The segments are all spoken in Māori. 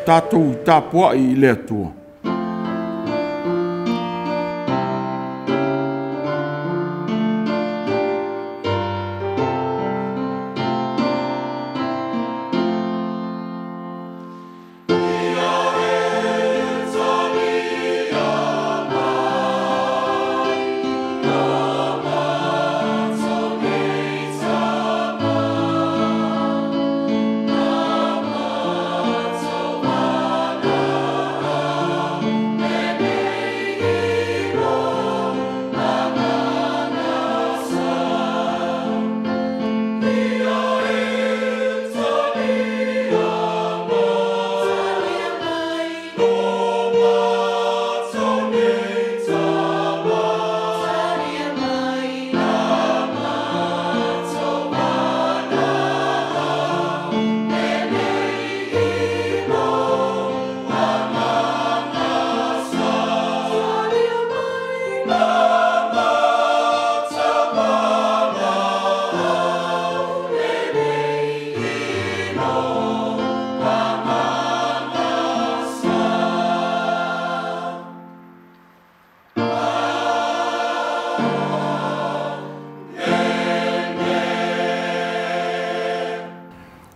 tātou tāpua I le atua.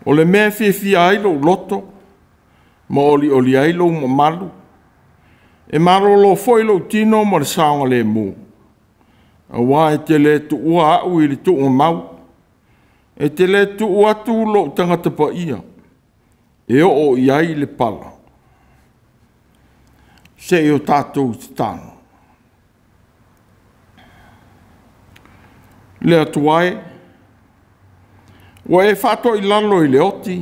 O le mea whiawhia ai lo loto, ma oli ai lo ma malu. E marolo foi lo tino ma le saonga le mu. A wā e te le tu ua au I le tu o mau. E te le tu ua tu lo tangata pa ia. E o iai le pala. Se o tātou te tāno. Le atuai, wa e whato I lalo I le oti,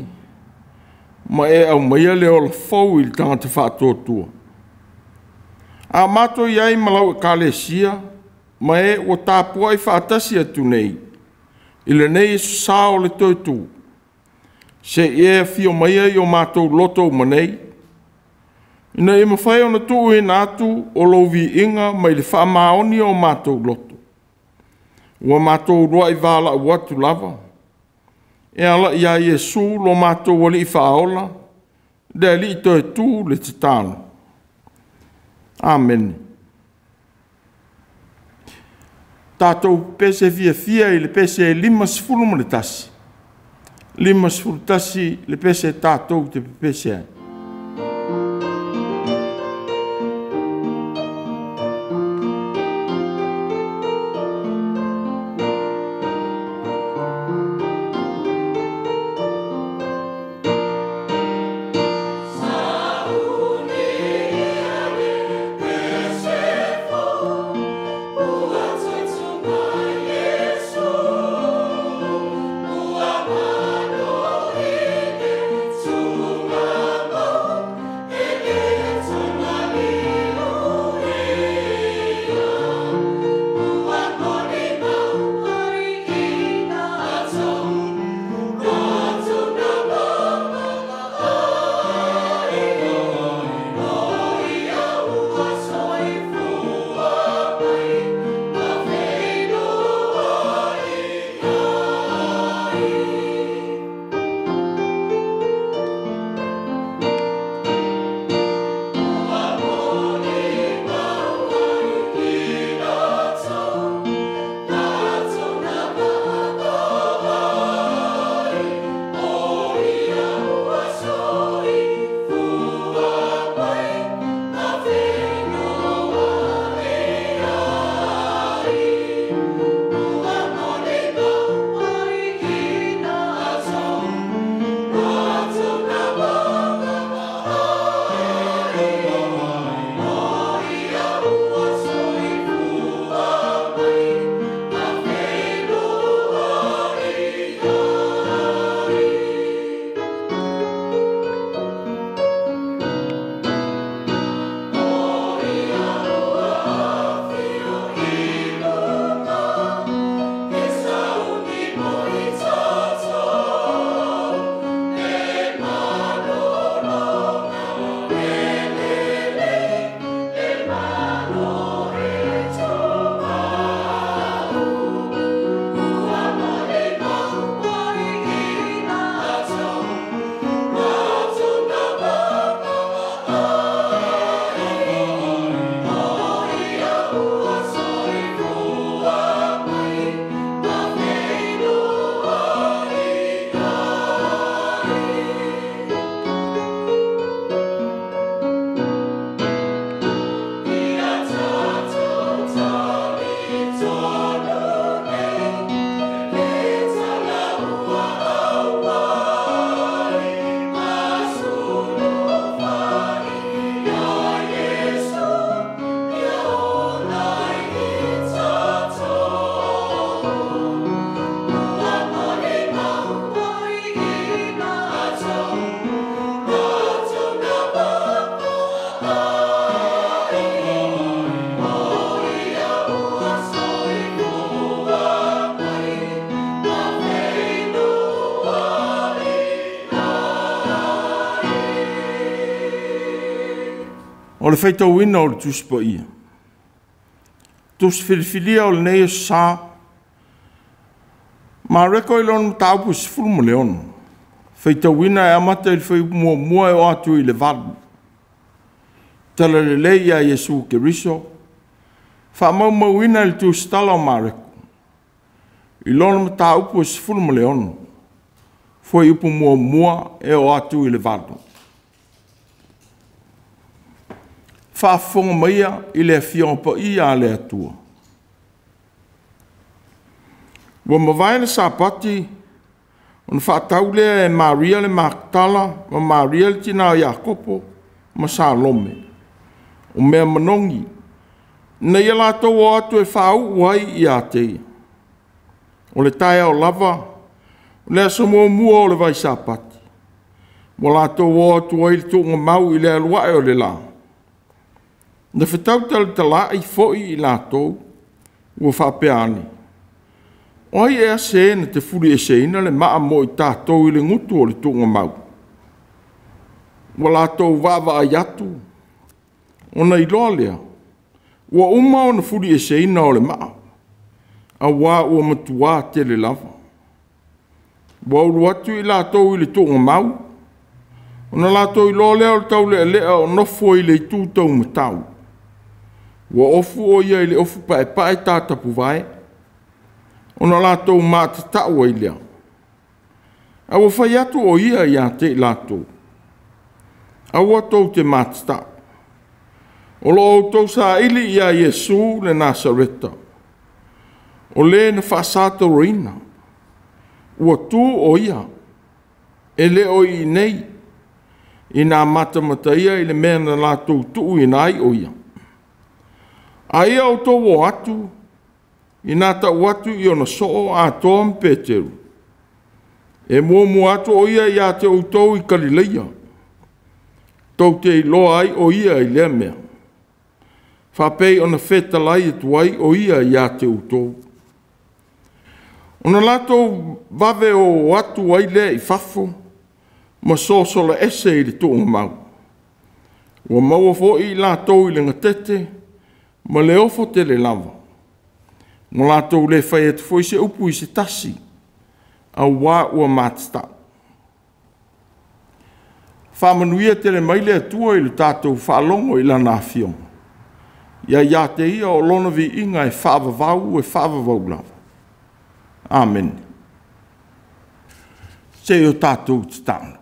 ma e au maia le ola fau I le tangata whato tua. A mato iai malau e kālesia, ma e o tāpua I whaatasi atu nei, I le nei sao le toitu. Se e fio maia I o mato loto manei, ina e mawhai ona tuu e nātu o lovi inga mai le whaamaoni o mato loto. Ua mato roa I wala watu lava. E ala ia Yesu lo mato wali I whaola, de li to e tu le titano. Amen. Tātou pese fia I le pese 5 ma le tasi. 5 tasi le pese tātou te pese ai. Mama O le whaitauina o le tuspa ia. Tus whiriwhiria o le nei sā. Ma reko i lonu tāupu sifuru mo le ono. Whaitauina e amata i le whai mua e o atu i le valu. Tala le lei a Yesu Keriso. Wha maumauina i le tūstala o ma reko. I lonu tāupu sifuru mo le ono. Whai upu mua e o atu i le valu. Whaafonga maia i le whiompa i a le atua. Wa mawaina sapati, on whaatau lea e Maria le Magdala, ma Maria le tina o Iakopo, ma Salome. O mea manongi, na ia lato o atu e whau uai i a teia. O le taia o lava, o lea samo mua o le vai sapati. Wa lato o atu ai le tunga mau i le aluae o le la. Na whetau tala i foi i lato, ua whapeani. Oi e se na te furi e se ina le maa mo i tātou i le ngutu o le tunga mau. Wa lātou wawa ai atu. Ona i loa lea. Ua uma o na furi e se ina o le maa. A wā ua matua te le lava. Wa uru atu i lātou i le tunga mau. Ona lātou i loa lea o le tau lea o nofo i le tūtau matau. Wa ofu o ia i le ofu pae tātapu vai. Ona lātou mātatau ai lea. A wa whai atu o ia i a te lātou. A wa tau te mātatau. O lo o tau sa ili i a Yesu le Nasareta. O le na whaasata roina. Ua tū o ia. E le o i nei. I nā matamata ia i le mea na lātou tuu i nai o ia. A ia o tō o atu. I nā tau atu i ona soo a tōm Peteru. E mō atu o ia i a te outou i Galileia. Tau te i loa ai o ia i lea mea. Whapei ona whetalai e tuai o ia i a te outou. Ona lātou vave o atu ai lea i whafo. Ma sōsola ese i le tōnga mau. Ua maua fo i lātou i le ngatete. Ma le ofo te le lava. Mo lātou le whai atu fo i se upu i se tasi. A wā ua mātata. Whamanuia te le maile atua i le tātou whaalongo i lana whiong. Ia te ia o lona vi inga e whaavavau e whaavavau lava. Amen. Se o tātou te tāna.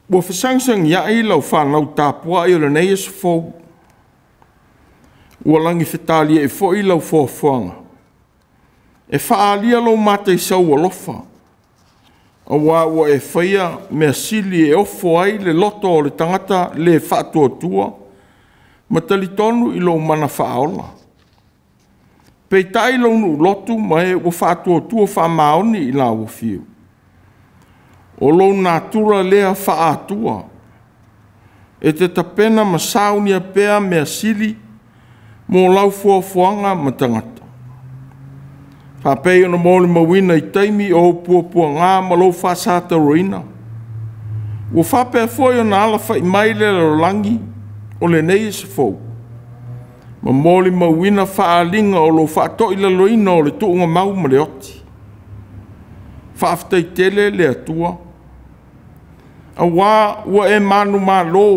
Ua whasangsang ia i lau whanau tāpua i o le nei esu fōu. Ua langi whetalia e fo i lau fōwhanga. E whaalia lau mātai sau alofa. A wā ua e whaia mea sili e ofo ai le loto o le tangata le whaatua tua. Matali tonu i lau mana whaaola. Pei tai lau nu lotu mai ua whaatua tua whaamaoni i lau whiu. O lau nātura lea whaatua. E te tapena masaunia pēa mea sili mō lau fuafuanga matangata. Whapei ona mōli mawina i taimi o puapua ngā ma lau whaasata roina. Ua whapea foi o nā ala whai maile la rangi o le nei se fau. Ma mōli mawina whaalinga o lau whaatoi la roina o le tuunga mau ma le oti. Whaaftai tele le atua. A wā ua e manu mā lō.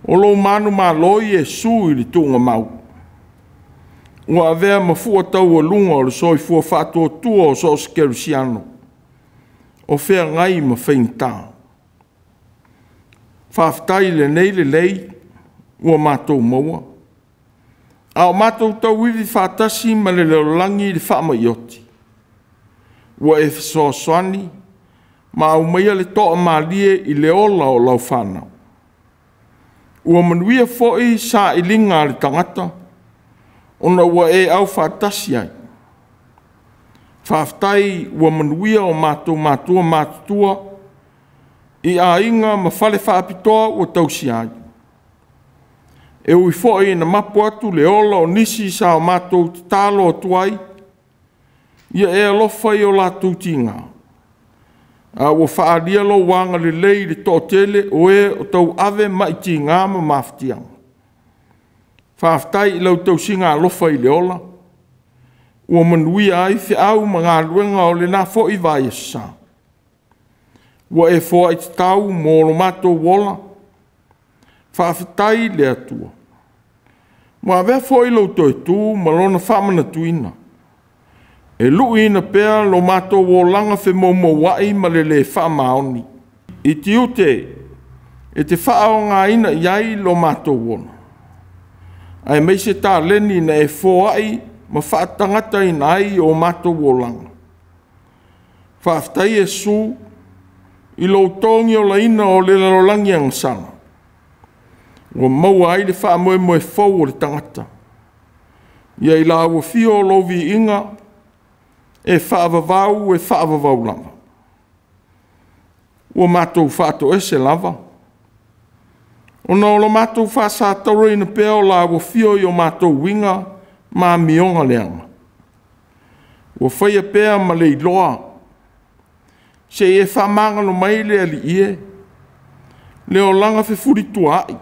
O lo manu ma loi e sui li tunga mau. Ua avea mafua tau a lunga o le soi fua whātua tua o so skerusiano. O whea ngai ma whainta. Whaftai le nei le lei ua mātou maua. A o mātou tau iwi whātasi ma le leolangi le whaama ioti. Ua e whasoaswani ma au maia le toa maalie i le ola o lau whanau. Ua manuia foi sa ilinga le tangata, ona ua e au whaatasi ai. Whaaftai ua manuia o mātua mātua, i a inga ma whale whaapitoa ua tausi ai. E ui foi na mapu atu le ola o nisi sa o mātou te talo o tuai, ia e alofa i o lātou tinga. Ua whaalia lo wanga le lei le tōtele oe o tau ave mai ti ngā ma maftianga. Whaaftai i lau tau singa alofa i le ola. Ua manui ai fi au ma ngā luenga o le nā fo i vai sa. Ua e fōa i te tau mō lo mato wola. Whaaftai le atua. Mua vea fo i lau toi tū ma lona whamana tuina. E lui ina pea lo mato wolanga fe mo wai ma le whamaoni. I ti ute, e te whaao ngā ina iai lo mato wona. Ai mei se tā leni na e fōai ma whaatangata ina ai o mato wolanga. Whaaftai e su i lo tongi o la ina o le lalolangi ang sana. Ua maua ai le whaamoe moe fau o le tangata. Ia i la ua fio o lovi inga e whaavavau e whaavavau langa. Ua mātou whaato ese lava. O na o lo mātou whaasātauro ina pēo la ua fio i o mātou winga mā mionga leanga. Ua whaia pēa ma le iloa. Se e whamanga no mai le ali ie. Le o langa fe furitu ai.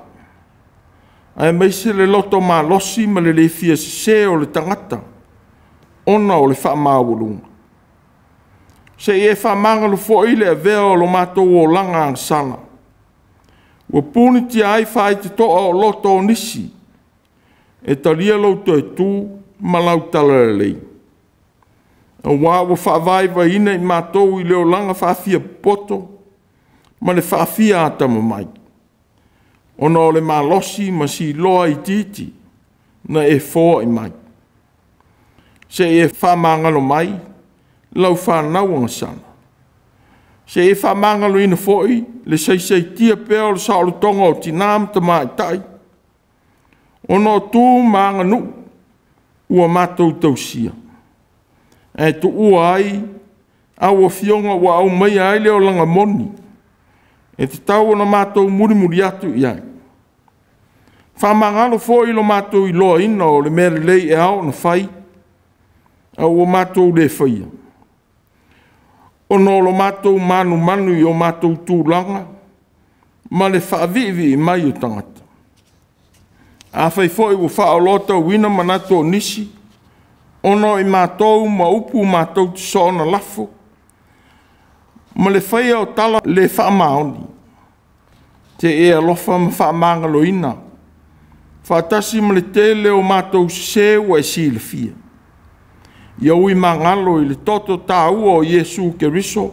Ai mai se le loto mā losi ma le fia se o le tangata. Ona o le whamāwurunga. Se e whamanga lo fo i le a vea o lo mātou o langa ang sana. Ua puni ti ai whai te toa o loto o nisi. E talia lau toi tū ma lau tala lei. A wā ua whaavai wa ina i mātou i leo langa whaafia poto. Ma le whaafia atama mai. Ona o le mālosi ma si loa i titi. Na e fōa i mai. Se e whamangalo mai, lau whanau anga sana. Se e whamangalo ina foi, le sei tia pēo le saolo tonga o tinām ta mai tai. Ono tū maanga nu, ua mātou tausia. E tu ua ai, au o fionga ua au mai ai leo langa moni. E te tau ona mātou muri atu i ai. Whamangalo foi lo mātou i loa ina o le mere lei e au na whai. Au o mātou le whaia. Ono lo mātou manu i o mātou tūlanga, ma le whaavivi i mai o tangata. A whai fwoi o whaolota wina manato o nisi, ono i mātou ma upu mātou te sona lafo, ma le whaia o tala le whaamaoni. Te e alofa ma whaamangalo ina, whaatasi ma le tele o mātou seu e si le fia. Ia ui mangalo i le toto tāua o Iesu Keriso,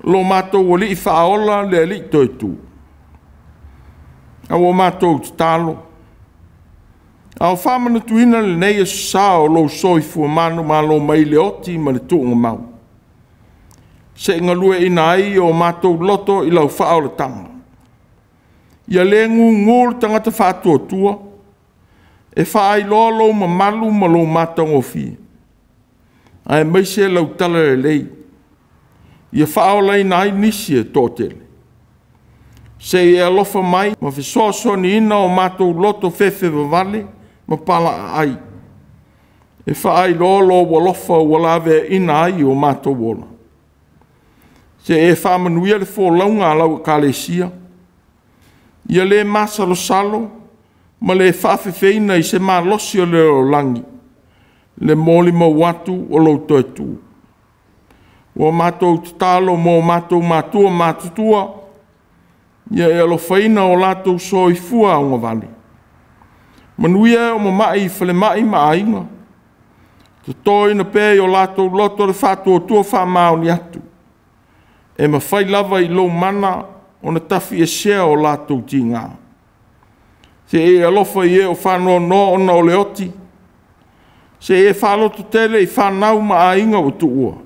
lo mātou o li i whaola le li toi tū. Au o mātou te tālo. Au whamana tuina le nei e sāo lo soifua manu ma lo mai le oti ma le tūnga mau. Se ngalue ina ai o mātou loto i lau whaola tanga. Ia le ngūl tangata whātua tua, e whaai lolo ma malu ma lo mātou o fie. Ai mai se lau tala le lei. Ia whaola ina ai nisi e tōtele. Se e alofa mai, ma fisoso ni ina o mātou loto fefe wawale, ma pala ai. E whaai lolo walofa walawe ina ai o mātou wola. Se e whamanuia le fōlaunga lau kālesia. Ia le masalo salo, ma le whawhewheina i se mā losi o le o langi. Le moli mo watu o lo toetu. O mātou te talo mo mātou mātua mātutua, ia e alo whaina o lātou soifua o ngā vale. Manuia o mamai whale mai ma ainga. Te toi na pēi o lātou loto le whātua tua whamao ni atu. E ma whai lava i lo mana o na tafi e sea o lātou ti ngā. Se e alofa i e o whanau no o na o le oti. Se e whaloto tele i whanau ma a inga o tuua.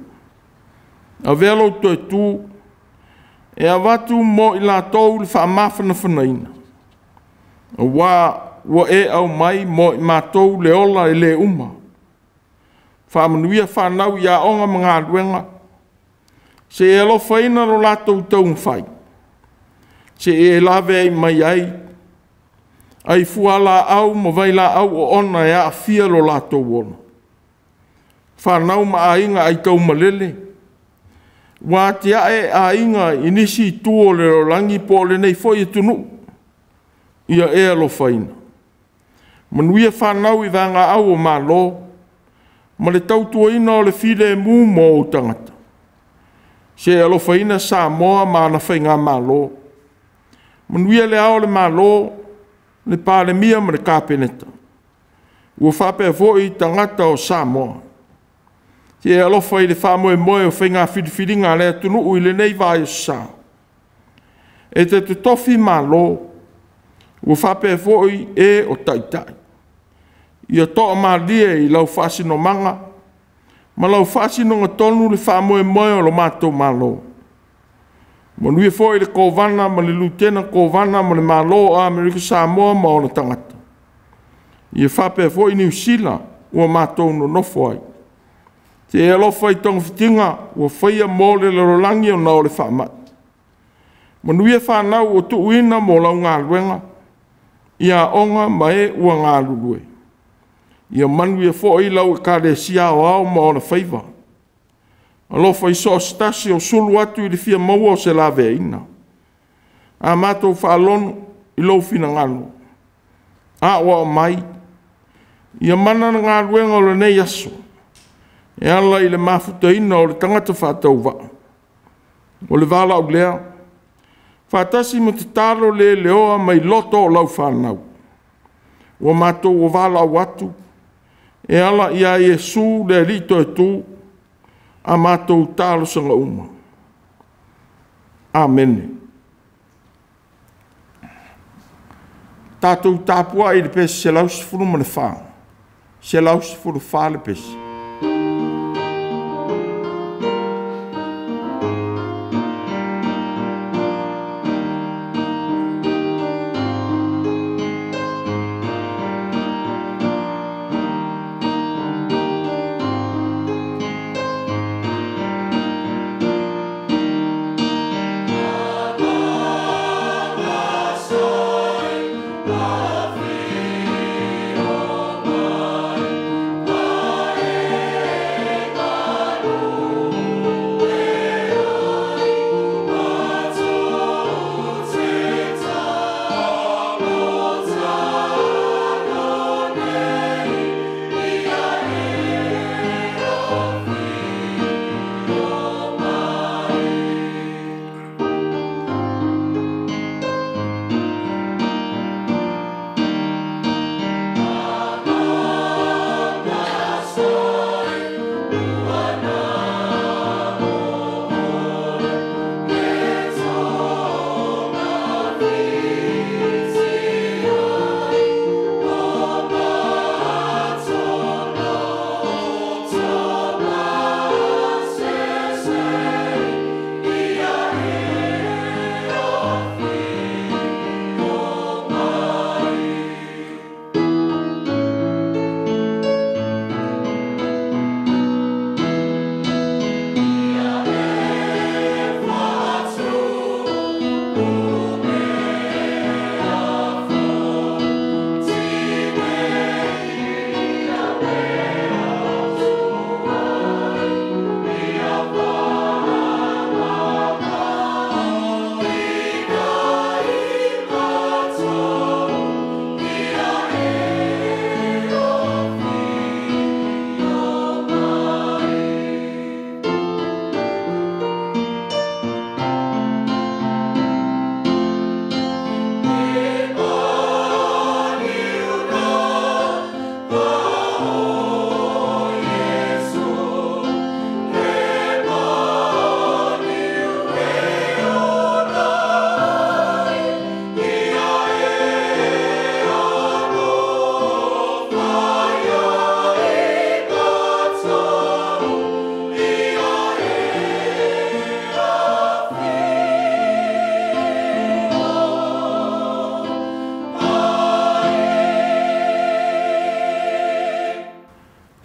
A velo to e tū, e a watu mo i la tau li whaamawhana whanaina. A wa e au mai mo i mātou le ola e le uma. Whaamanuia whanau i a onga mga aduenga. Se e alo whaina ro lātou tau mwhai. Se e lawe ai mai ai. Ai fuala au mo vai la au o ona e a fia lo lātou wona. Whanau ma a inga ai tau malele. Wā te ae a inga inisi tuo le rolangi po le nei foi e tunu. Ia e alo whaina. Manuia whanau I vanga au o malo. Ma le tautua ina o le while mu mo o tangata. Se alo whaina sa moa ma na whainga malo. Manuia le ao le malo. Le pāle mia ma le kāpeneta. Ua whape voi tangata o sa moa. Se alofa I le whamoe moe o whainga whiriwhiringa lea tunu ui le nei vai o sa. E te tofi malo. Ua whape voi e o taitai. Ia toa maalia I lau whasino manga. Ma lau whasino nga tonu le whamoe moe o lo mātou malo. Manuia foi le kovana ma le lutena kovana ma le malo a Amerika Samoa ma o le tangata. Ia whape foi New Zealand ua mātou no nofo ai. Te e alofa I tonga whitinga ua whaia mō le larolangi o nao le whaamai. Manuia whanau o tuuina mō lau ngā luenga. Ia onga ma e ua ngā lulue. Ia manuia foi lau e kāre sia o ao ma o le whaiva. Alofa I so stasi o sulu atu I le fia maua o se lawe ina. A mātou whaalonu I lau fina ngalo. A wa o mai. Ia mana ngā luenga o le nei aso. E ala I le mafuta ina o le tangata whātau wa. O le wala o lea. Whātasi mo te talo le leoa mai loto o lau whanau. O mātou o wala o atu. E ala Ia Iesu le rito e tū. A mātou talo sanga uma. Amen. Tātou tāpua I le pesi se lausi furu ma le whā. Se lausi furu whā le pesi.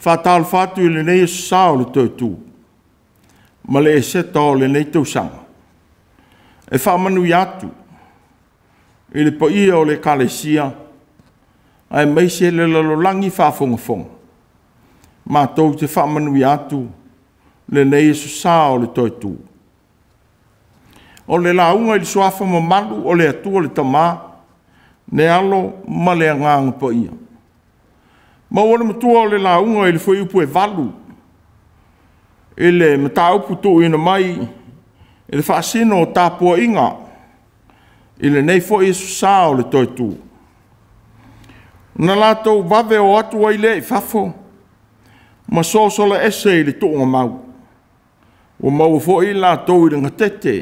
Whātālu whātu I le nei e sāo le tōtū. Ma le e seta o le nei tausanga. E whamanu I atu. I le po ia o le kalesia. Ai mai se le lalolangi whafongafonga. Ma tau te whamanu I atu. Le nei e sāo le tōtū. o le launga i le soafa mamalu o le atua le tamā, ne alo ma le anganga pa ia. Ma wale matua o le launga i le fwoi upu e valu, e le mataupu tu ina mai, e le whaasino o tāpua inga, i le nei fwoi e susā o le toi tū. Na lātou vave o atu ai le i fafo, ma sosola ese i le tuunga mau. O mau fwoi lātou i le ngatete,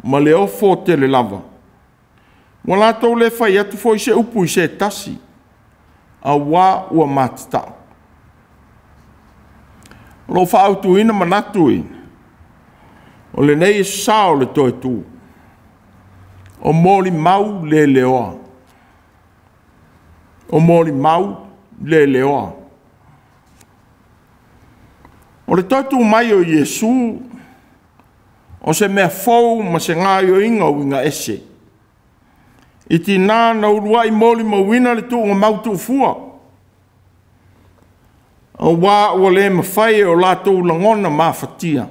ma le ofo te le lava. Wa lātou le whai atu fwoi se upu i se tasi, a wā ua mātitau. Lo whaautu ina manatu i, o le nei sao le toi tū, o mōli mau le leoa. O mōli mau le leoa. O le toi tū mai o Iesu, o se mea fau ma se ngā o inga o inga ese. I ti nā na urua i mōli mawina le tū ngā mau tū fua. O wā ua le mawhai o lātou langona mā whatia.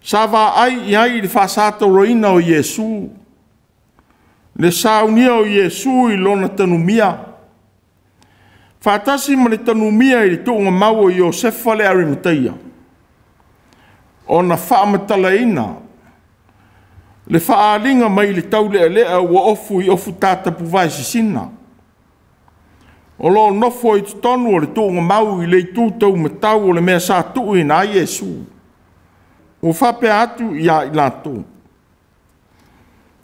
Sa wā ai i ai le whasāta roina o Iesu. Le saunia o Iesu i lona tanumia. Whātasi ma le tanumia i le tū ngā mau o Iosefa le Arimateia. O na whaamatalaina. Le whaalinga mai le taule lea ua ofu i ofu tātapu vai sisina. O lo nofo i tonu o le tūnga mau i le tūtau matau o le mea sā tuu i nā Iesu. O whape atu i a i lātou.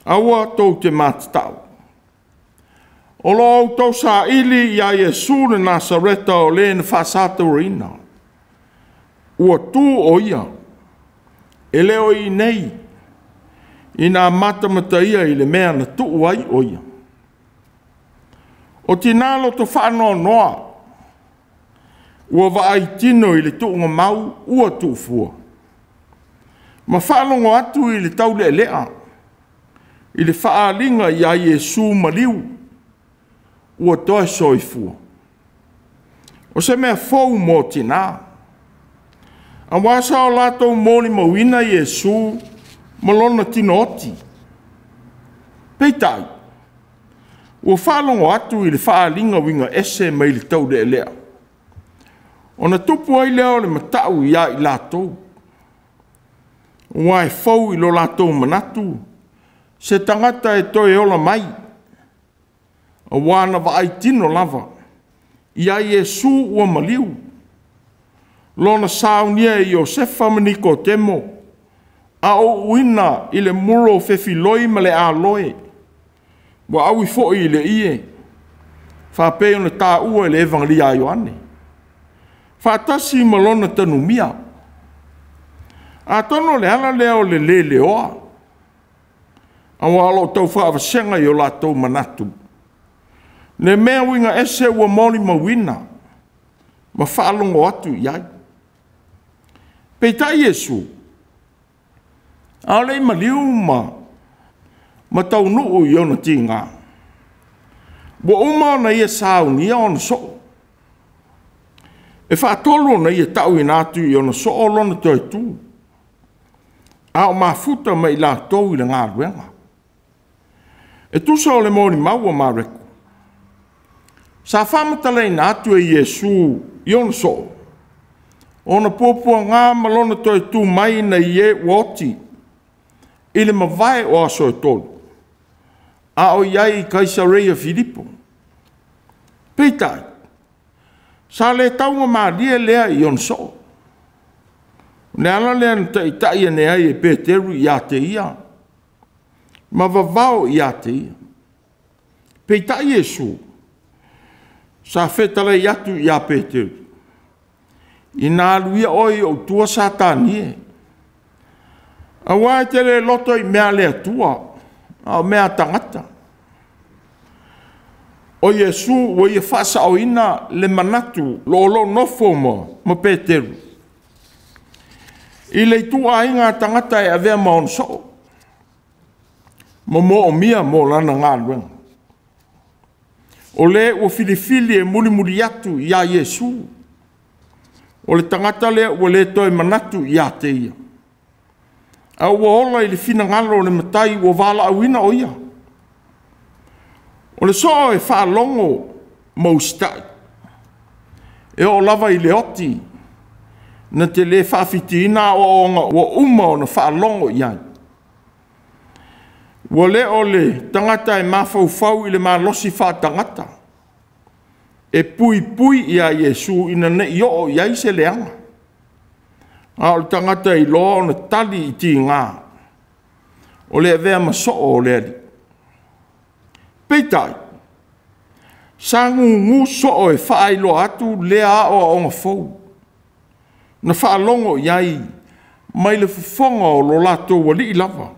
Aua tau te mātitau. O lo au tau sā ili i a Iesu le Nasareta o le na whasāta o ina. Ua tū o ia. E leo i nei. I nā matamata ia i le mea na tuu ai o ia. O tinalo to whaanoa noa. Ua waai tino i le tuunga mau ua tūfua. Ma whaanongo atu i le taule lea. I le whaalinga i a Iesu maliu. Ua toi soifua. O se mea fau mō tina. A wasa o lātou mōli mawina Iesu malona tinoti. Peitai. Ua whaalongo atu i le whaalinga winga ese mai le tau le lea. O na tupu ai leo le matau ia i lātou. Ua e fau i lo lātou manatu. Se tangata e toi ola mai. A wana waai tino lava. Ia Iesu ua maliu. Lona saunia i Iosefa maniko temo. A o uina i le muro fefiloi ma le aloe. Wa au i fo i le ie. Whapeo na tā ua i le evangelia a Ioane. Whatasi malona tanumia. A tono le ala leo le leoa. A walo tau whaavasenga i o lātou manatu. Le mea winga ese ua moli mawina. Ma whaalongo atu iai. Peita Iesu. A le maliu ma tau nuu i ona tinga. Wa uma na ia sao ni ona so. E whaatolo na ia tau inatu i ona so o lona toi tu. A o mafuta mai la tau i le ngā ruenga. E tusa o le mōni maua mareku. Sa whamatale na atu e Iesu i ona so. Ona pōpua ngā malona toi tu mai na ie woti. Ile mawai o aso e tolu. A o iai Kaisareia Filipo. Peitai. Sa le taunga maalia lea i on so. Ne ala lea na taitai ne ai e Peteru i a te ia. Ma vavao i a te ia. Peitai Iesu. Sa fetala i atu i a Peteru. I nā luia oi o tua satanie. A wai te le loto i mea lea tua. A mea tangata. O Iesu o ia whasa o ina le manatu lo nofo ma Peteru. I le tua inga tangata e avea maon so. Mo o mia mo lana ngā luenga. O le o filifili e muli atu i a Iesu. O le tangata lea o le toi manatu i a te ia. A ua ola I le fina ngalo le matai ua wala awina o ia. O le soa e whaalongo maustai. E o lava I le oti. Na te le whawhitina o onga ua uma o na whaalongo iai. Ua le o le tangata e mawhauwhau I le malosi whaatangata. E pui pui ia Iesu ina ne I o iai se leanga. A o le tangata I loa o na tali I ti ngā. O le vea maso o le ali. Peitai. Sangu ngu so o e whailo atu lea o onga fau. Na whaalongo iai mai le fufonga o lo lato wali I lava.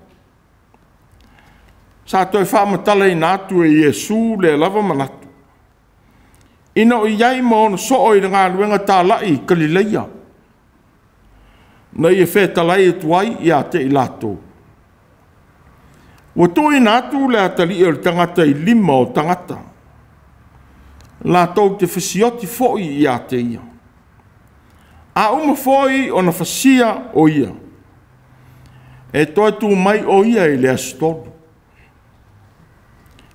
Sa toi whaamatala I nātu e Iesu le lava manatu. Ina o iai mo na so o I ngā luenga tā lai Galileia. Na I e whetalai e tuai I a te I lato. Wa toi nātu le atali o le tangata I lima o tangata. Lato te whasioti foi I a te ia. A uma foi o na whasia o ia. E toi tu mai o ia I le astolu.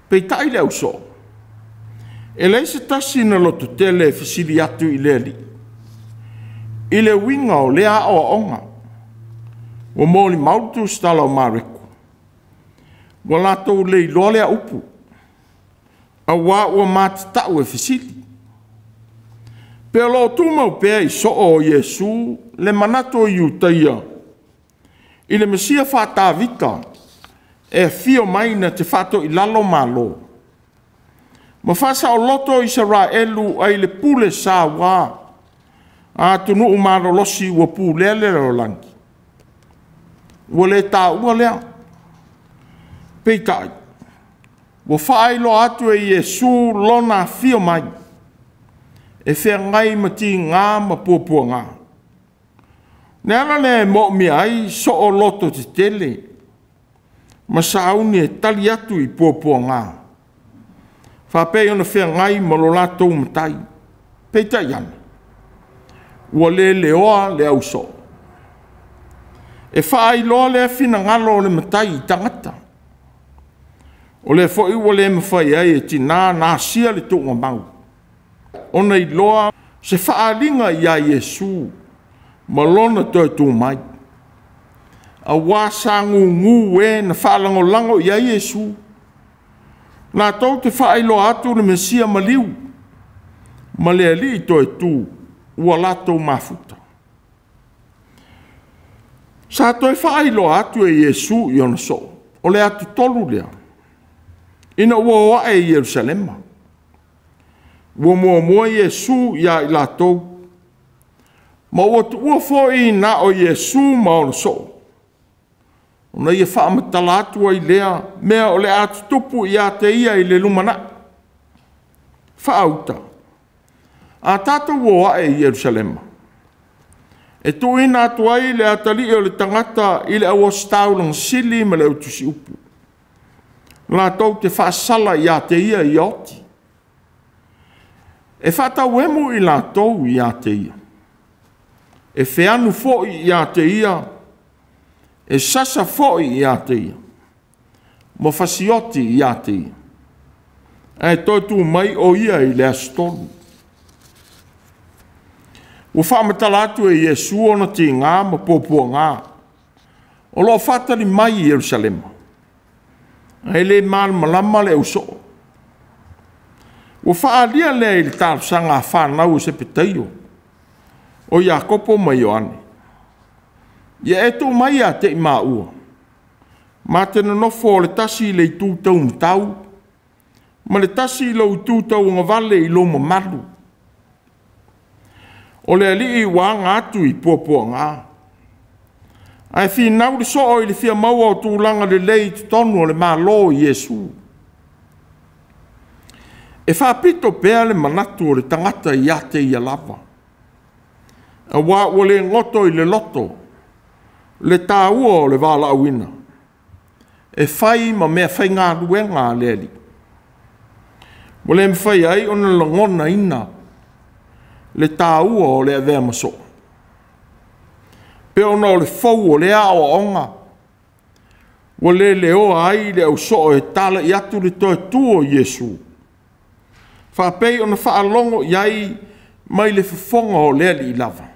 Pei tai leo so. E leise tasi na loto tele whasiri atu I le li. I le winga o lea o onga. Wa mōli mautu stala o mareku. Wa lato le I loa lea upu. A wā ua mātatau e whisili. Pea lo tūmau pēa I so o Iesu le manato I utaia. I le mesia whātāvita e fio mai na te whāto I lalo malo. Ma whasa o loto Israelu ai le pule sā wā. A tunu umaro losi ua pūlele o langi. Ua le tā ua lea. Peitai. Ua whaelo atu e Iesu lona fio mai. E whea ngai mati ngā ma pōpua ngā. Nera le mo mi ai so o loto te tele. Ma sauni e tali atu I pōpua ngā. Whapei ona whea ngai ma lo lato matai. Peitai ana. Ua le leoa le au so. E whaai loa le fina ngalo le matai I tangata. O le fo I ua le mawhai ai e tina nā sia le tōnga mau. Ona I loa se whaalinga I a Iesu ma lona toi tō mai. A wā sangu ngu e na whaalango lango I a Iesu. Nā tau te whaelo atu le mesia maliu. Ma le ali I toi tū ua lato mafuta. Sa toi whaelo atu e Iesu I ona so. O le atu tolu lea. Ina ua oa e Jerusalema. Ua mua Iesu ia I latou. Ma ua foi na o Iesu ma ona so. Ona ia whaamatala atu ai lea mea o le atu tupu ia te ia I le lumana. Whaauta. A tātou oa e Jerusalema. E tuina atu ai le atali o le tangata I le awa staulang sili ma le utusi upu. La tau te whaasala I a te ia I oti. E whatau emu I la tau I a te ia. E wheanu foi I a te ia. E sasa foi I a te ia. Mo whasioti I a te ia. E toitu mai o ia I le astolu. Ua whamatalatu e Iesu ona te ngā ma pōpua ngā. O lo whatari mai I Jerusalema. E le malama le uso. Ua whaalia le I le tāpsanga whanau se petaio. O Iakopo mai Ioane. Ia eto mai a te ima ua. Ma te nofo le tasi le tūtau mtau. Ma le tasi lo tūtau ngā vale I lo mamalu. O le ali I wā ngātu I pōpua ngā. Ai whinau le so o I le whia maua o tūlanga le lei tonu o le mālo I Iesu. E whapito pēa le manatu o le tangata I ate I lava. A wā o le ngoto I le loto. Le tāua o le wāla awina. E whai ma mea whai ngā ruenga le ali. Mo le mwhai ai ona langona ina. Le tāua o le avea maso. Pe ona o le fau o le ao onga Ua leo ai le au so e tala i atu le toi tuo Iesu. Whapei ona whaalongo iai mai le whafonga o lea li lava.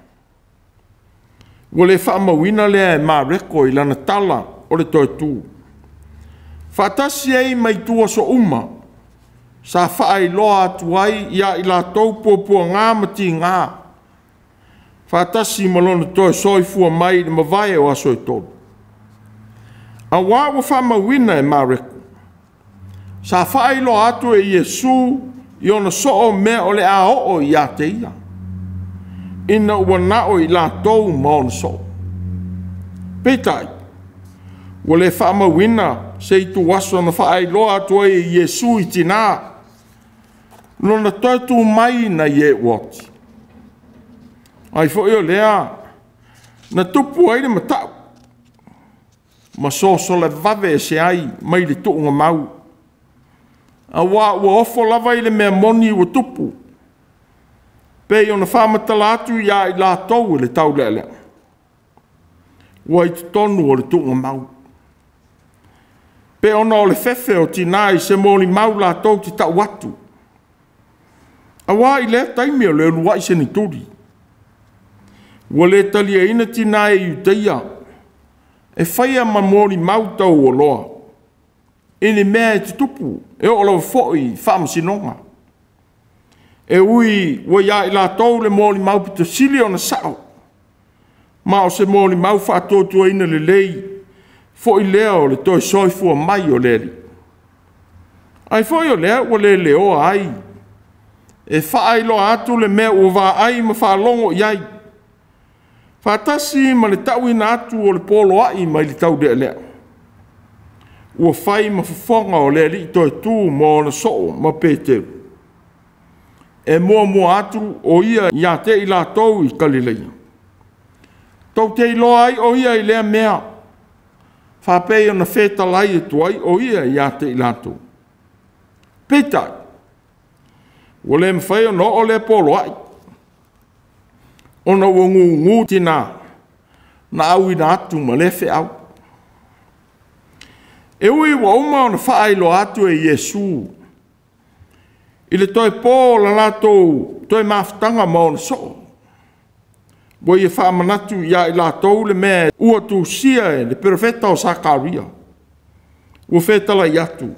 Ua le whaamawina lea e māreko i lana tala o le toi tu. Whatasi ei mai tua so uma. Sa whaai loa atu ai ia i la tau pua ngā mati ngā. Whatasi malona toi soifua mai le mawai o aso i tolu. A wā wa whaamawina e māreko. Sa whaai loa atu e Iesu i ona soo mea o le a o i a te ia. Ina ua nao i la tau maona soo. Peitai, ua le whaamawina se i tu waso na whaai loa atu e Iesu i tina. Lona tautu mai na ie wati. Ai fo io lea, na tupu ai le matau. Ma so le vave e se ai, mai le tuunga mau. A wā ua ofo lava i le mea moni ua tupu. Pei ona whamatala atu ia i la tau le tau lele. Ua i tonu o le tuunga mau. Pei ona o le fefe o tina i se moni mau la tau ti tau atu. A wā i le taimi o le lua i se ni turi. Ua le talia ina tina e iuteia. E whaia ma mori mau tau o loa. Ine mea e te tupu. E o lau fōi whamasinonga. E ui ua ia i la tau le mori mau pita sili o na sao. Ma o se mori mau whaatotua ina le lei. Fōi lea o le toi soifua mai o leri. Ai fōi o lea ua le leo ai. E whaai loa atu le mea ua wā ai ma whaalongo iai. Whātasi ma le tau ina atu o le polo ai mai le tau lea lea. Ua whai ma whafonga o lea li toi tū mō na soo ma pēteu. E mua atu o ia ia te i la tau i Galileia. Tau te iloa ai o ia i lea mea. Whapei o na wheta lai e tuai o ia ia te i la tau. Pētai. Ua le mwhai o no o le polo ai. Ona ua ngu tina na au ina atu ma lefe au. E ui ua uma o na whaeilo atu e Iesu. I le toi pō la lātou toi mawhtanga ma o na soo. Ua ia whaamanatu ia i lātou le mea ua tu sia e le perofeta o Sakaria. Ua whetala i atu.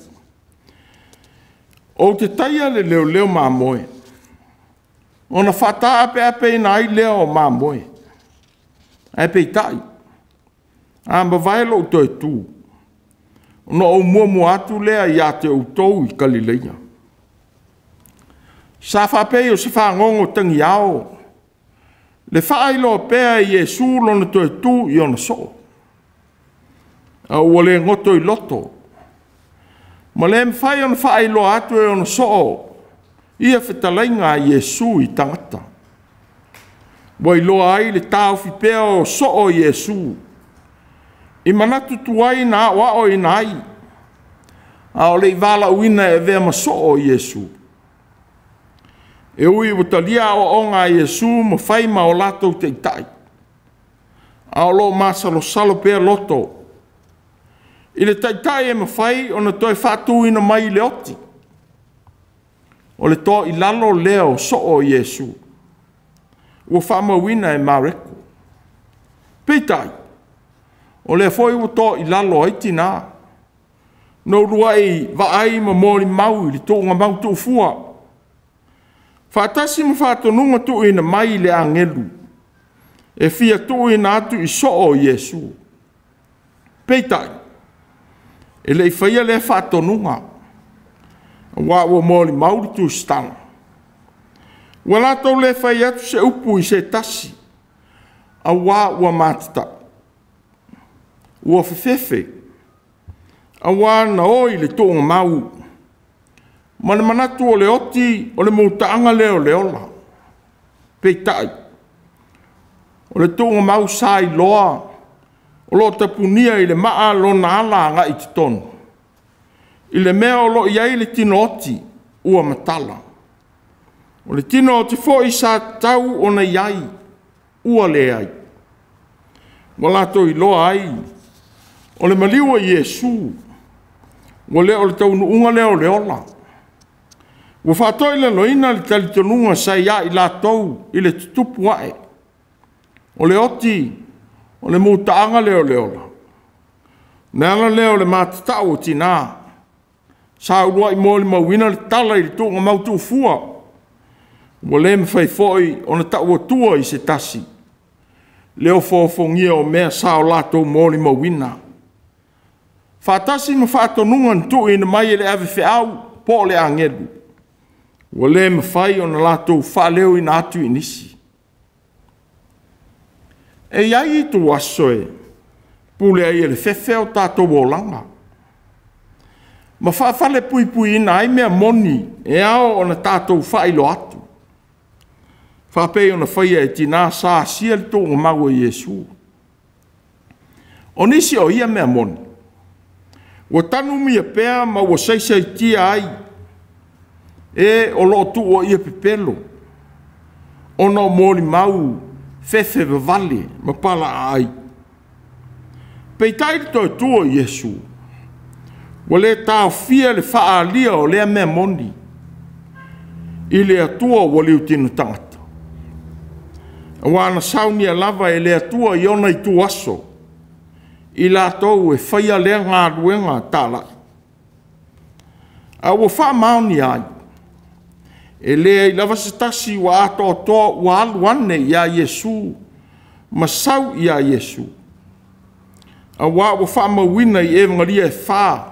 O te taia le leo māmoe. Ona whata ape ina ai leo māmoe. Ape i tai. Amba vaelo u toi tū. Ona o mua atu lea i a te utou i Galileia. Sa whapei o se whangongo tangi ao. Le whaeilo pēa i Iesu lona toi tū i ona so. A ua le ngoto i loto. Ma le mwhai ona whaeilo atu e ona so. Ia whetalainga i Iesu i tangata. Wai loa ai le tau whipea o so o Iesu. I manatu tuai na wa o inai. A o le i wala uina e vea ma so o Iesu. E ui watalia o onga Iesu ma whai ma o lato te itai. A o lo masalo salo pea loto. I le taitai e ma whai o na toi whatu ina mai le oti. O le to i lalo leo so o Iesu. Ua whamawina e mareko. Peitai. O le foi ua to i lalo ai tina. No ruai vaai ma mori mau i li tōnga mau tō fua. Whātasi ma whātonunga tu ina mai le angelu. E fia tu ina atu i so o Iesu. Peitai. E le i whaia le whātonunga. Wa ua mori mauri tu stanga. Ua lātou le whai atu se upu i se tasi. A wā ua mātita. Ua whiwhewe. A wā na oi le tōnga mau. Mana manatu o le oti o le mūtaanga leo leola. Peitai. O le tōnga mau sai loa. O lo tapunia i le maa lo na ala nga i titonu. I le mea o lo iai le tino oti ua matala. O le tino oti fo i sa tau o na iai ua le ai. Walato i loa ai. O le maliua Iesu. O le taunuunga leo leola. Ua whātoi le loina le talitonunga sai ia I lātou I le tutupu ae. O le oti, o le mūtaanga leo leola. Nēla leo le mātatau o tina. Sa urua I mō le mauina le tala I le tūnga mautu fua. Ua le mwhai foi o na tau atua I se tasi. Leo fōfongia o mea sa o lātou mō le mauina. Whātasi ma whātonunga ntu I na mai le ave whiau po le angelu. Ua le mwhai o na lātou whaleo I na atu I nisi. E iai I tu aso e. Pule ai le fefe o tātou wolanga. Ma whawhale pui pui ina ai mea moni e ao o na tātou whailo atu. Whapei o na whaia e tina sa sia le tōnga mau e Iesu. O nisi o ia mea moni. Ua tanu mia pēa ma ua saisai tia ai. E o lo tu o ia pepelo. O no mōli mau fefe vavale ma pala ai. Peitai to tua Iesu. Wa le tau fia le whaalia o lea mea moni. I le atua wa le utinu tangata. Wana sauni a lava e le atua I ona I tu aso. I la tau e whaia lea ngā ruenga tala. A wa wha mauni ai. E lea I lava satasi wa ato toa wa aluane ia Iesu. Masau ia Iesu. A wa wha mawina I evangalia e wha.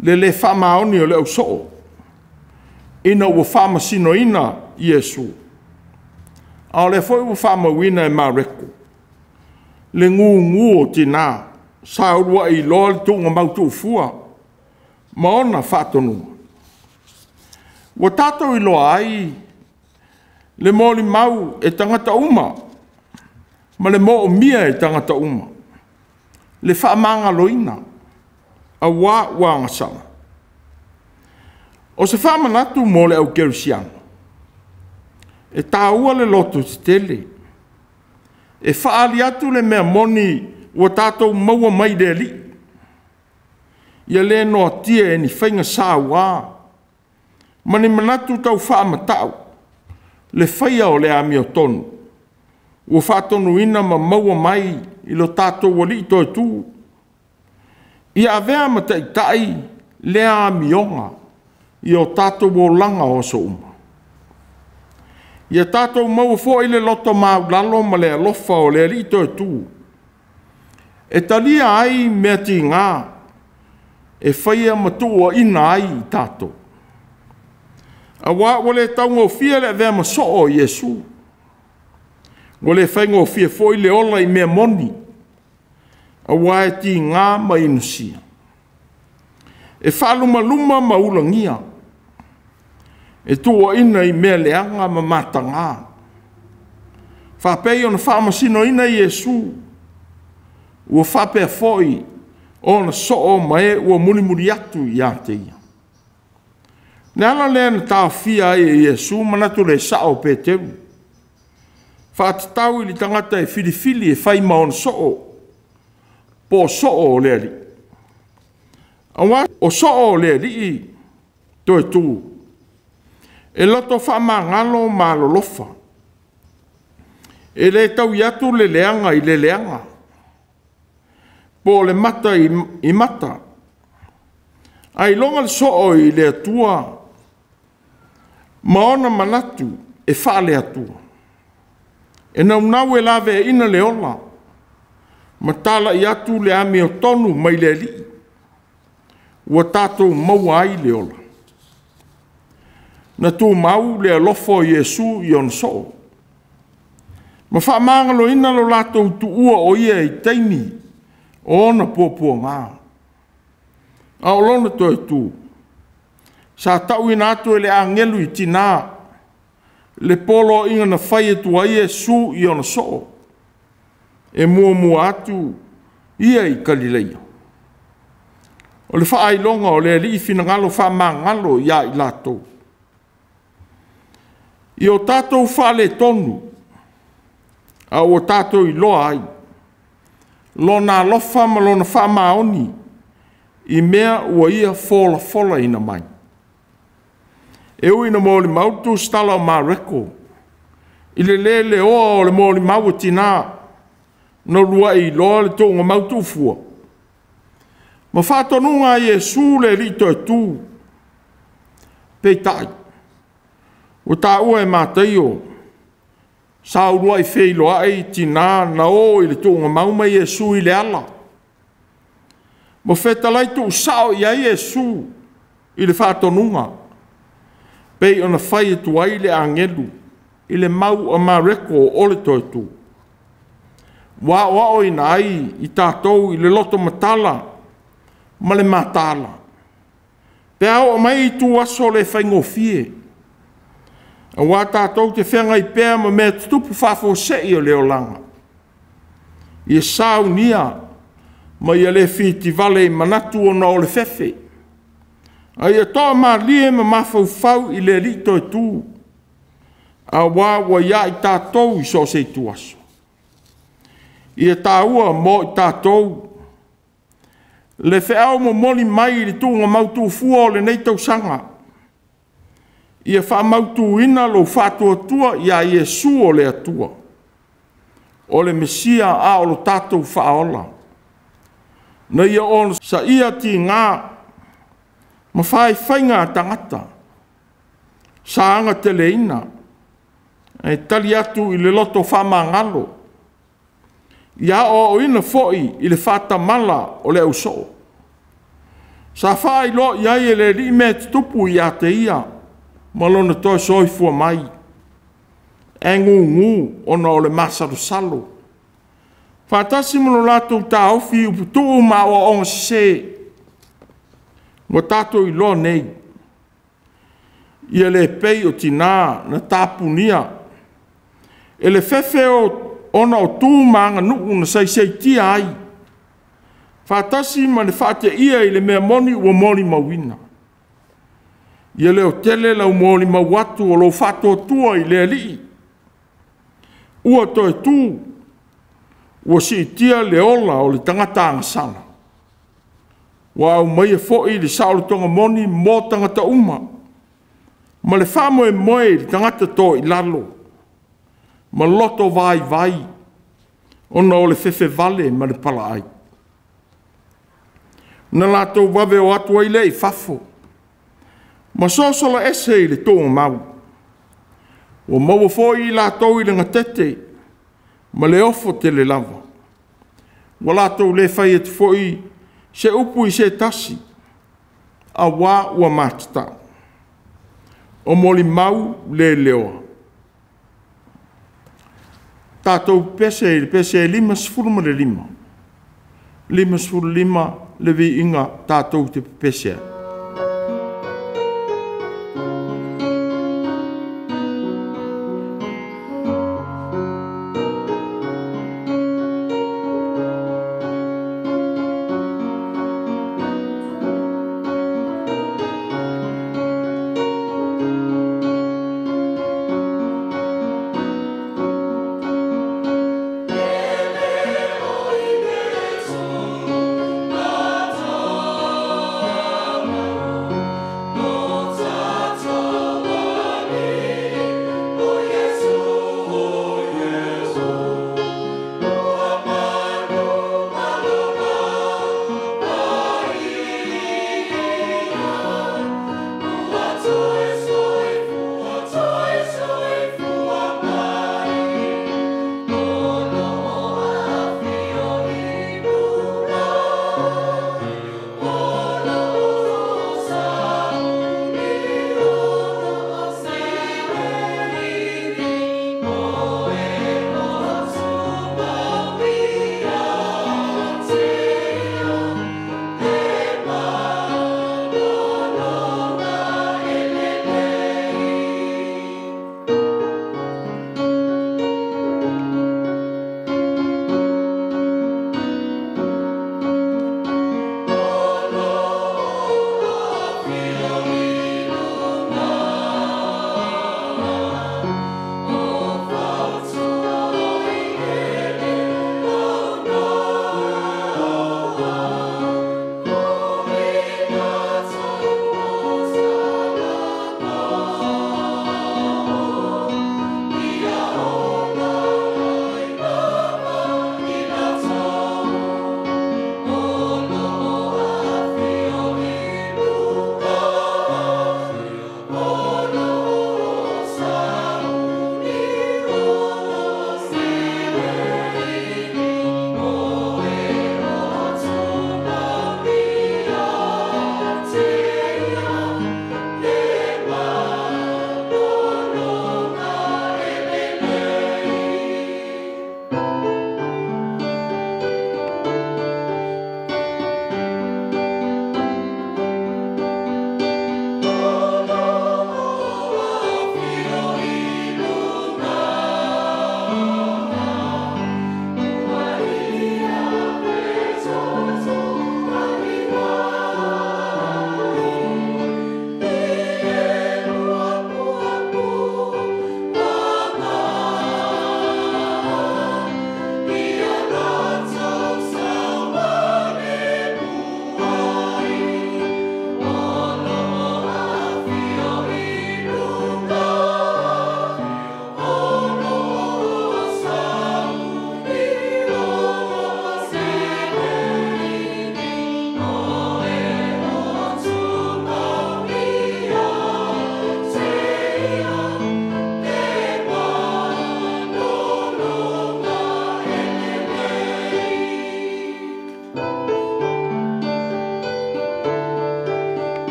Le wha maoni o le au soo. Ina wa wha masino ina Iesu. A le foi wa wha mawina e mareko. Le ngu o tina. Sa urua I loa le tunga mautu fua. Maona whatonunga. Wa tātou I loa ai. Le mōli mau e tangata uma. Ma le mō mia e tangata uma. Le whaamanga loina. A wā ngasanga. O se whaamanatu mō le au Kerusiana. E tāua le loto te tele. E whaali atu le mea moni ua tātou maua mai le li. Ia le noa tia e ni whainga sā wā. Mani manatu tau whaamatau. Le whaia o le ami o tonu. Ua whaatonu ina ma maua mai I lo tātou wali toi tū. Ia avea ma tai lea amionga I o tātou o langa o so uma. Ia tātou mau fo I le loto mau lalo ma le alofa o le li toi tū. E talia ai mea ti ngā. E whaia matua ina ai tātou. A wā wale taunga o fia le avea ma so o Iesu. Wale whainga o fia fo I le ola I mea moni. A wā e ti ngā ma inusia. E whaluma luma ma ulangia. E tua ina I mea leanga ma matanga. Whapei o na whamasino ina Iesu. Ua whapea foi o na soo ma e ua muri atu I ate ia. Nala lea na tau fia e Iesu manatu le sao Peteru. Whaatatau I li tangata e filifili e whai maon soo. Po soo o lea li. Awa o soo o lea li toi tū. E loto wha ngalo ma lolofa. E le tau iatu le leanga I le leanga. Po le mata I mata. Ai longa le soo I le atua. Maona manatu e wha le atua. E nau e lave ina le ola. Matala I atu le ami o tonu mai le li. Ua tātou maua ai le ola. Na tū mau le alofo Iesu I on so. Ma wha mangalo ina lo lātou tu ua o ia I teini. O ona pōpua ngā. A o lona toi tū. Sa tau ina atu e le angelu I tina. Le polo inga na whai e tua Iesu I on so. E mua atu ia I Galileia. O le whaailonga o le li I finangalo whamangalo ia I latou. I o tātou whale tonu. A o tātou I loa ai. lona alofa ma lona whamaoni i mea ua ia fola ina mai. E ui na mōli mautu stala o māreko. I le oa o le mōli mau tina no lua i loa le tōnga mautu fua. Ma whātonunga Iesu le rito e tū. Peitai. O tā ua e mātaio. Sa urua i wheiloa ai tina na o i le tōnga mauma Iesu i le ala. Mo whetalai tu sao i a Iesu i le whātonunga. Pei ona whai tu ai le angelu i le mau a mareko o le toi tu. Wa o ina ai i tātou i le loto matala ma le matala. Pe au o mai i tu aso le whaingofie. A wā tātou te whenga i pēr ma mea tupu whafo sei o leo langa. I e sāu nia ma i a le whiti vale i manatu o na o le whewhe. A i a toa mā lie ma mawhau i le rito e tū. A wā wa ia i tātou i so se tu aso. I a tāua mō i tātou. Le wheau mo moli mai i le tūnga mautu fua o le nei tau sanga. I a wha mautu ina lo whātua tua i a Iesu o le atua. O le Mesia a o lo tātou whaola. Na ia o sa ia ti ngā ma whai whainga tangata. Sa anga te leina. E tali atu i le loto whamangalo. Ia o ina foi i le whata mala o le auso. Sa whai lo ia i le ri me tupu i a te ia. Malona toi soi fua mai. E ngu ona o le masaru salo. Whatasi mono lato ta ofi uputu ma o on se. Ngo tato i lo nei. Ia le pei o tina na tapunia. E le fefe o ona o tū maanga nuku na sei tia ai. Whatasi ma le whate ia i le mea moni ua moni mawina. Ia leo tele lau moni mawatu o lo whato tua i le li. Ua toi tū. Ua si tia le ola o le tangata angasana. Wa au mai e fo'i le saolo tonga moni mo tangata uma. Ma le whamo e moe le tangata to i lalo. Ma loto vai. Ona o le fefe vale ma le pala ai. Na lato wave o atu ai le i fafo. Ma sosola ese i le tonga mau. O mau fo'i i lato i le ngatete. Ma le ofo te le lava. Wa lato le fai et fo'i se upu i se tasi. A wā ua matata. O moli mau le leoa. Tātou pese lima sifuru ma le lima. Lima sifuru lima le vi inga tātou te pese.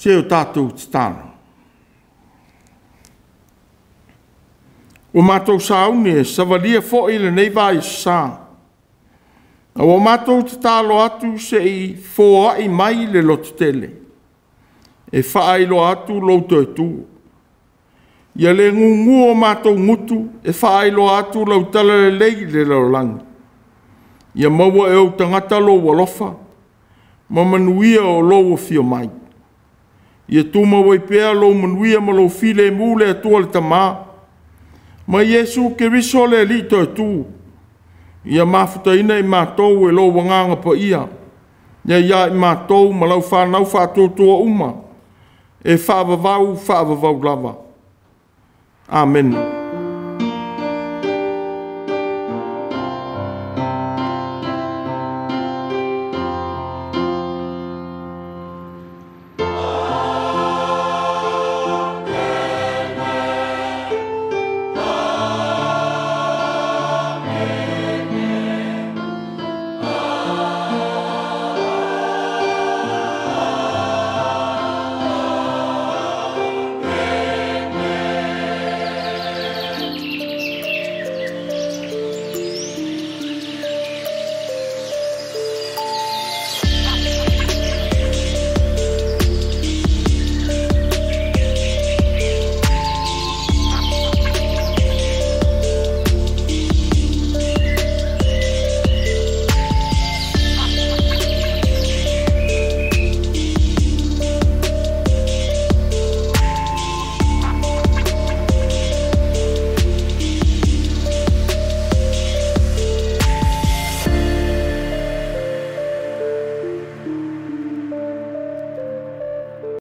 se o tātou titana. O mātou sauni e savalia fo i le nei vai sā. O mātou te tālo atu se i fōa i mai le lotu tele. E whaailo atu louto e tū. Ia le ngungu o mātou ngutu e whaailo atu lau tala le lei le laulangi. Ia maua e au tangata lo walofa. Ma manuia o lo o fio mai. Ia tuma wai pēa lo manuia ma lo file mule atua le tamā. Ma Yesu ke riso le lito e tū. Ia mafuta ina i mātou e lo wanganga pa ia. Ia i mātou ma lau whanau whātotoa uma. E whaavavau lava. Amen.